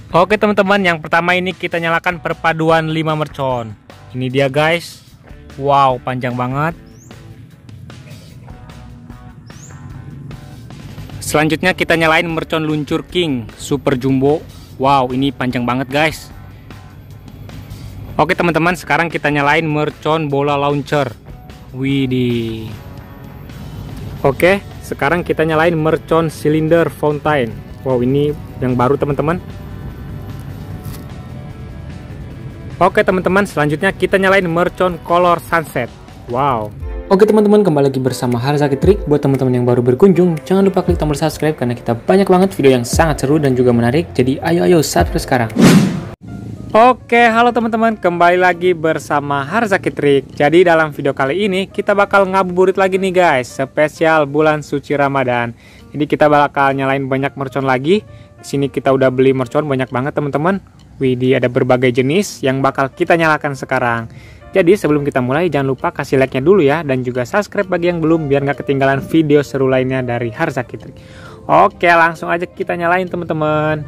Oke teman-teman, yang pertama ini kita nyalakan perpaduan 5 mercon. Ini dia guys. Wow, panjang banget. Selanjutnya kita nyalain mercon luncur king super jumbo. Wow, ini panjang banget guys. Oke teman-teman, sekarang kita nyalain mercon bola launcher. Widih. Oke, sekarang kita nyalain mercon silinder fountain. Wow, ini yang baru teman-teman. Oke teman-teman, selanjutnya kita nyalain mercon color sunset. Wow. Oke teman-teman, kembali lagi bersama Harzaki Trik. Buat teman-teman yang baru berkunjung, jangan lupa klik tombol subscribe karena kita banyak banget video yang sangat seru dan juga menarik. Jadi ayo subscribe sekarang. Oke, halo teman-teman, kembali lagi bersama Harzaki Trik. Jadi dalam video kali ini kita bakal ngabuburit lagi nih guys, spesial bulan suci Ramadan. Jadi kita bakal nyalain banyak mercon lagi. Di sini kita udah beli mercon banyak banget teman-teman. Widih, ada berbagai jenis yang bakal kita nyalakan sekarang. Jadi sebelum kita mulai, jangan lupa kasih like-nya dulu ya, dan juga subscribe bagi yang belum biar nggak ketinggalan video seru lainnya dari Harzaki Trik. Oke, langsung aja kita nyalain teman-teman.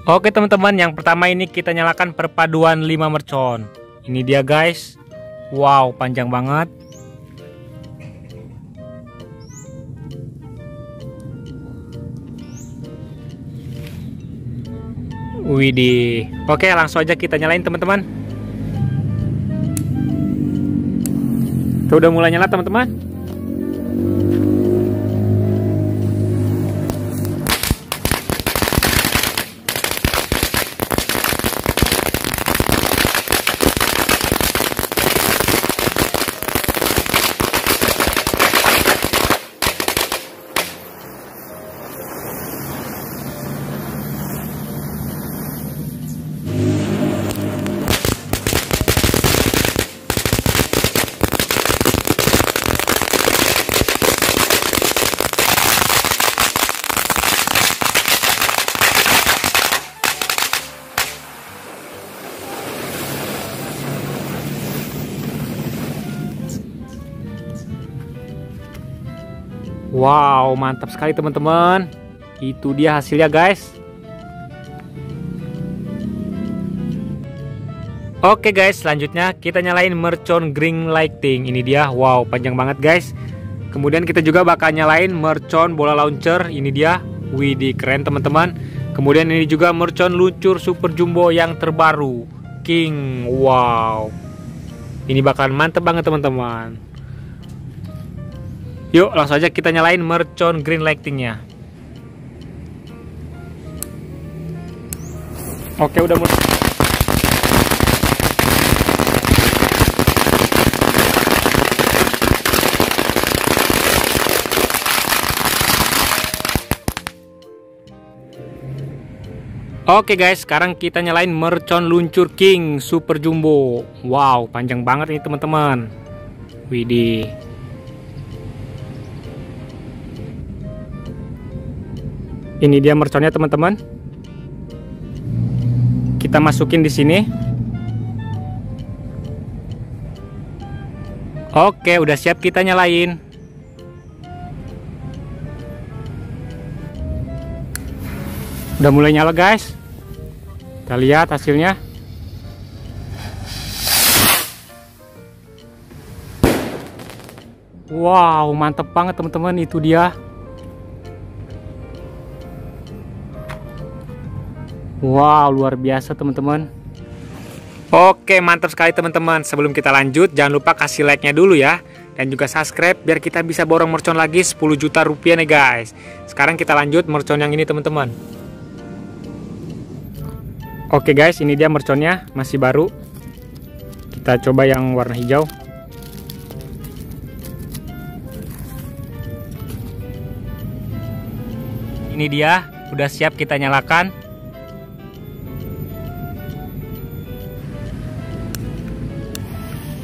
Oke teman-teman, yang pertama ini kita nyalakan perpaduan 5 mercon. Ini dia guys. Wow, panjang banget. Widih. Oke, langsung aja kita nyalain teman-teman. Kita udah mulai nyala teman-teman. Wow, mantap sekali teman-teman. Itu dia hasilnya guys. Oke guys, selanjutnya kita nyalain mercon green lighting. Ini dia, wow, panjang banget guys. Kemudian kita juga bakal nyalain mercon bola launcher. Ini dia, widih, keren teman-teman. Kemudian ini juga mercon luncur super jumbo yang terbaru, king. Wow, ini bakalan mantep banget teman-teman. Yuk langsung aja kita nyalain mercon green lightingnya. Oke, udah mulai. Oke guys, sekarang kita nyalain mercon luncur king super jumbo. Wow, panjang banget ini teman-teman. Widih. Ini dia merconnya teman-teman. Kita masukin di sini. Oke, udah siap kita nyalain. Udah mulai nyala guys. Kita lihat hasilnya. Wow, mantep banget teman-teman, itu dia. Wow, luar biasa teman-teman. Oke, mantap sekali teman-teman. Sebelum kita lanjut, jangan lupa kasih like-nya dulu ya, dan juga subscribe biar kita bisa borong mercon lagi 10 juta rupiah nih guys. Sekarang kita lanjut mercon yang ini teman-teman. Oke guys, ini dia merconnya, masih baru. Kita coba yang warna hijau. Ini dia, udah siap kita nyalakan.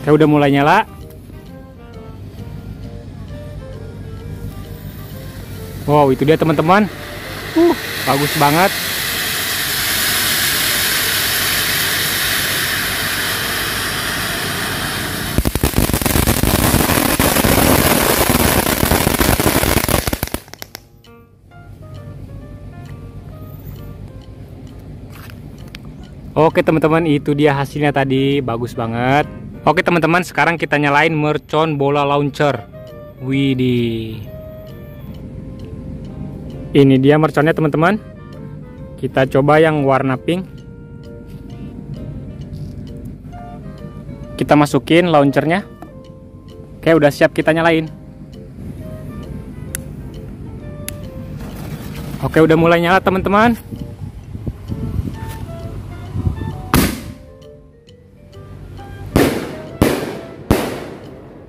Kita udah mulai nyala. Wow, itu dia teman-teman. Bagus banget. Oke teman-teman, itu dia hasilnya tadi, bagus banget. Oke teman-teman, sekarang kita nyalain mercon bola launcher. Widih. Ini dia merconnya teman-teman. Kita coba yang warna pink. Kita masukin launchernya. Oke, udah siap kita nyalain. Oke, udah mulai nyala teman-teman.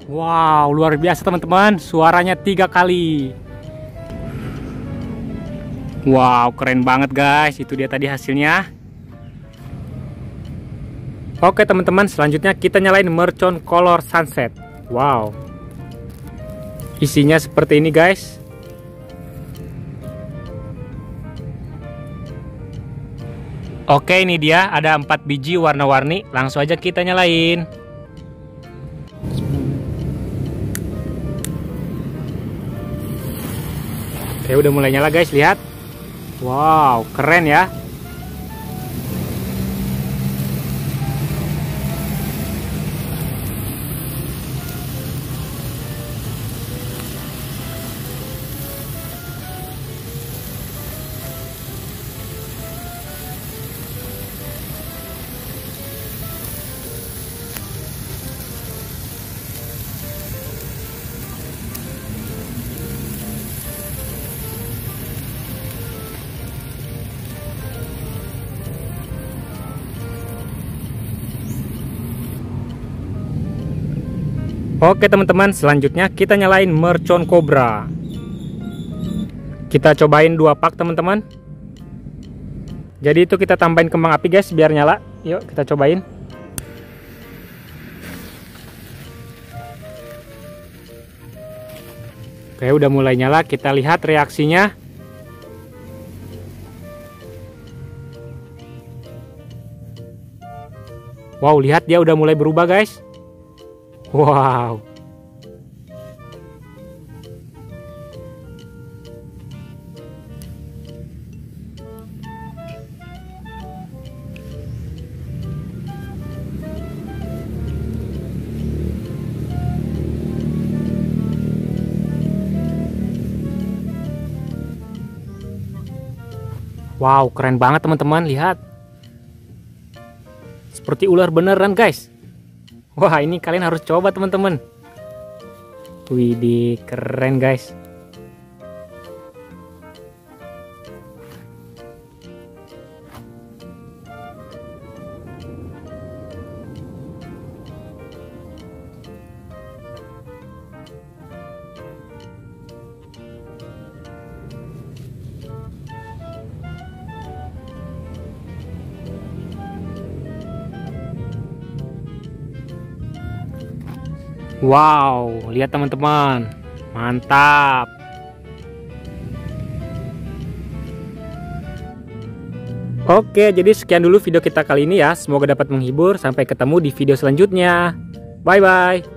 Wow, luar biasa teman-teman. Suaranya 3 kali. Wow, keren banget guys. Itu dia tadi hasilnya. Oke teman-teman, selanjutnya kita nyalain mercon color sunset. Wow. Isinya seperti ini guys. Oke, ini dia, ada 4 biji warna-warni. Langsung aja kita nyalain. Oke, udah mulai nyala guys, lihat. Wow, keren ya. Oke teman-teman, selanjutnya kita nyalain mercon cobra. Kita cobain 2 pak teman-teman. Jadi itu kita tambahin kembang api guys biar nyala. Yuk kita cobain. Oke, udah mulai nyala, kita lihat reaksinya. Wow, lihat dia udah mulai berubah guys. Wow. Wow, keren banget teman-teman, lihat. Seperti ular beneran guys. Wah, ini kalian harus coba teman-teman. Widih, keren guys. Wow, lihat teman-teman, mantap. Oke, jadi sekian dulu video kita kali ini ya. Semoga dapat menghibur. Sampai ketemu di video selanjutnya. Bye-bye.